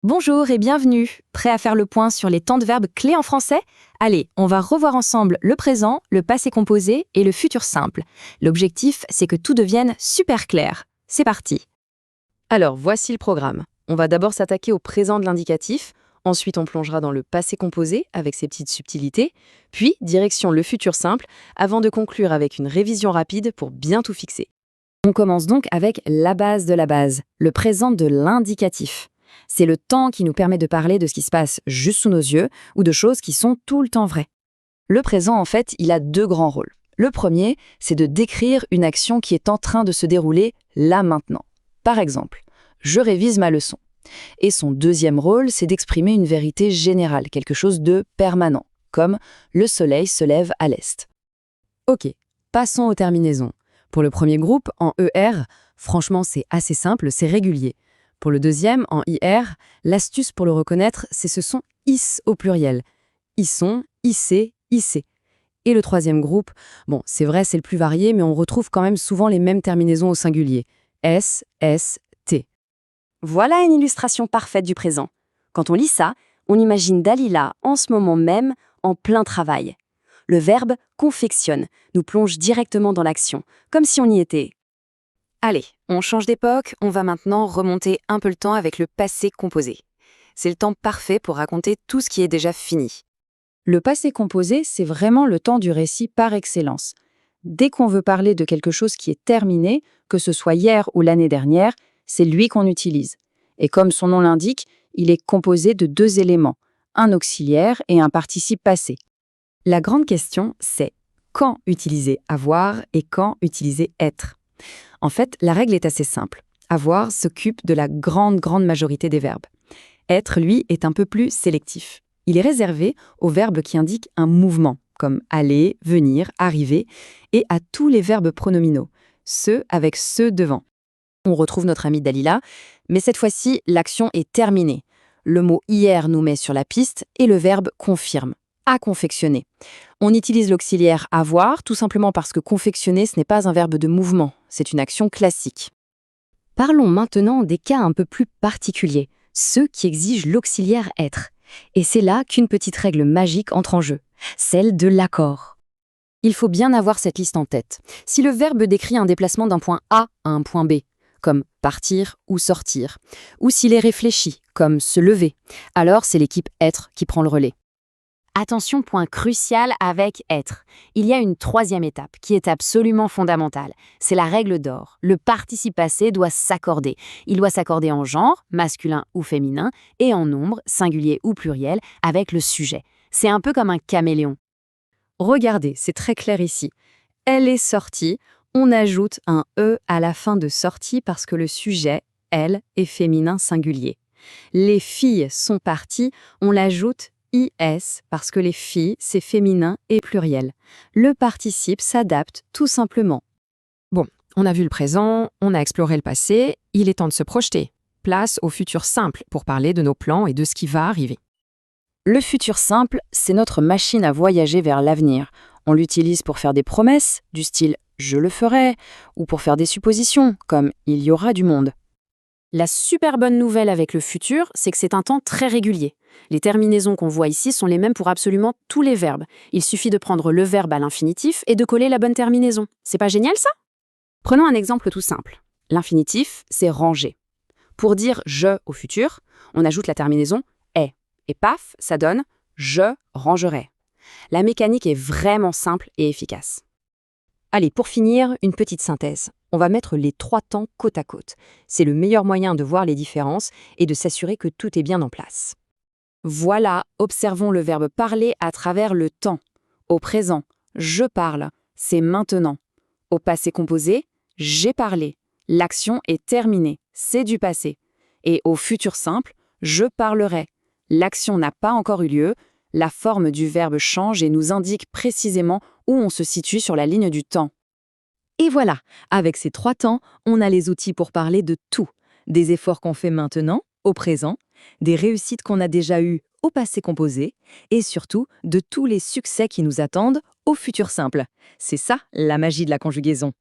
Bonjour et bienvenue. Prêt à faire le point sur les temps de verbes clés en français? Allez, on va revoir ensemble le présent, le passé composé et le futur simple. L'objectif, c'est que tout devienne super clair. C'est parti. Alors, voici le programme. On va d'abord s'attaquer au présent de l'indicatif, ensuite on plongera dans le passé composé avec ses petites subtilités, puis direction le futur simple, avant de conclure avec une révision rapide pour bien tout fixer. On commence donc avec la base de la base, le présent de l'indicatif. C'est le temps qui nous permet de parler de ce qui se passe juste sous nos yeux ou de choses qui sont tout le temps vraies. Le présent, en fait, il a deux grands rôles. Le premier, c'est de décrire une action qui est en train de se dérouler là maintenant. Par exemple, je révise ma leçon. Et son deuxième rôle, c'est d'exprimer une vérité générale, quelque chose de permanent, comme le soleil se lève à l'est. Ok, passons aux terminaisons. Pour le premier groupe, en ER, franchement, c'est assez simple, c'est régulier. Pour le deuxième, en IR, l'astuce pour le reconnaître, c'est ce son IS au pluriel. Isson, IC, IC. Et le troisième groupe, bon, c'est vrai, c'est le plus varié, mais on retrouve quand même souvent les mêmes terminaisons au singulier. S, S, T. Voilà une illustration parfaite du présent. Quand on lit ça, on imagine Dalila en ce moment même en plein travail. Le verbe confectionne nous plonge directement dans l'action, comme si on y était. Allez, on change d'époque, on va maintenant remonter un peu le temps avec le passé composé. C'est le temps parfait pour raconter tout ce qui est déjà fini. Le passé composé, c'est vraiment le temps du récit par excellence. Dès qu'on veut parler de quelque chose qui est terminé, que ce soit hier ou l'année dernière, c'est lui qu'on utilise. Et comme son nom l'indique, il est composé de deux éléments, un auxiliaire et un participe passé. La grande question, c'est quand utiliser avoir et quand utiliser être. En fait, la règle est assez simple. Avoir s'occupe de la grande majorité des verbes. Être, lui, est un peu plus sélectif. Il est réservé aux verbes qui indiquent un mouvement, comme aller, venir, arriver, et à tous les verbes pronominaux, ceux avec ceux devant. On retrouve notre amie Dalila, mais cette fois-ci, l'action est terminée. Le mot hier nous met sur la piste et le verbe confirme. À confectionner. On utilise l'auxiliaire avoir tout simplement parce que confectionner, ce n'est pas un verbe de mouvement, c'est une action classique. Parlons maintenant des cas un peu plus particuliers, ceux qui exigent l'auxiliaire être. Et c'est là qu'une petite règle magique entre en jeu, celle de l'accord. Il faut bien avoir cette liste en tête. Si le verbe décrit un déplacement d'un point A à un point B, comme partir ou sortir, ou s'il est réfléchi, comme se lever, alors c'est l'équipe être qui prend le relais. Attention, point crucial avec être. Il y a une troisième étape qui est absolument fondamentale. C'est la règle d'or. Le participe passé doit s'accorder. Il doit s'accorder en genre, masculin ou féminin, et en nombre, singulier ou pluriel, avec le sujet. C'est un peu comme un caméléon. Regardez, c'est très clair ici. Elle est sortie, on ajoute un « e » à la fin de sortie parce que le sujet, elle, est féminin singulier. Les filles sont parties, on l'ajoute IS parce que les filles, c'est féminin et pluriel. Le participe s'adapte tout simplement. Bon, on a vu le présent, on a exploré le passé, il est temps de se projeter. Place au futur simple pour parler de nos plans et de ce qui va arriver. Le futur simple, c'est notre machine à voyager vers l'avenir. On l'utilise pour faire des promesses, du style « je le ferai » ou pour faire des suppositions, comme « il y aura du monde ». La super bonne nouvelle avec le futur, c'est que c'est un temps très régulier. Les terminaisons qu'on voit ici sont les mêmes pour absolument tous les verbes. Il suffit de prendre le verbe à l'infinitif et de coller la bonne terminaison. C'est pas génial ça? Prenons un exemple tout simple. L'infinitif, c'est ranger. Pour dire « je » au futur, on ajoute la terminaison « est ». Et paf, ça donne « je rangerai ». La mécanique est vraiment simple et efficace. Allez, pour finir, une petite synthèse. On va mettre les trois temps côte à côte. C'est le meilleur moyen de voir les différences et de s'assurer que tout est bien en place. Voilà, observons le verbe parler à travers le temps. Au présent, je parle, c'est maintenant. Au passé composé, j'ai parlé. L'action est terminée, c'est du passé. Et au futur simple, je parlerai. L'action n'a pas encore eu lieu, la forme du verbe change et nous indique précisément où on se situe sur la ligne du temps. Et voilà, avec ces trois temps, on a les outils pour parler de tout. Des efforts qu'on fait maintenant, au présent, des réussites qu'on a déjà eues au passé composé, et surtout de tous les succès qui nous attendent au futur simple. C'est ça, la magie de la conjugaison.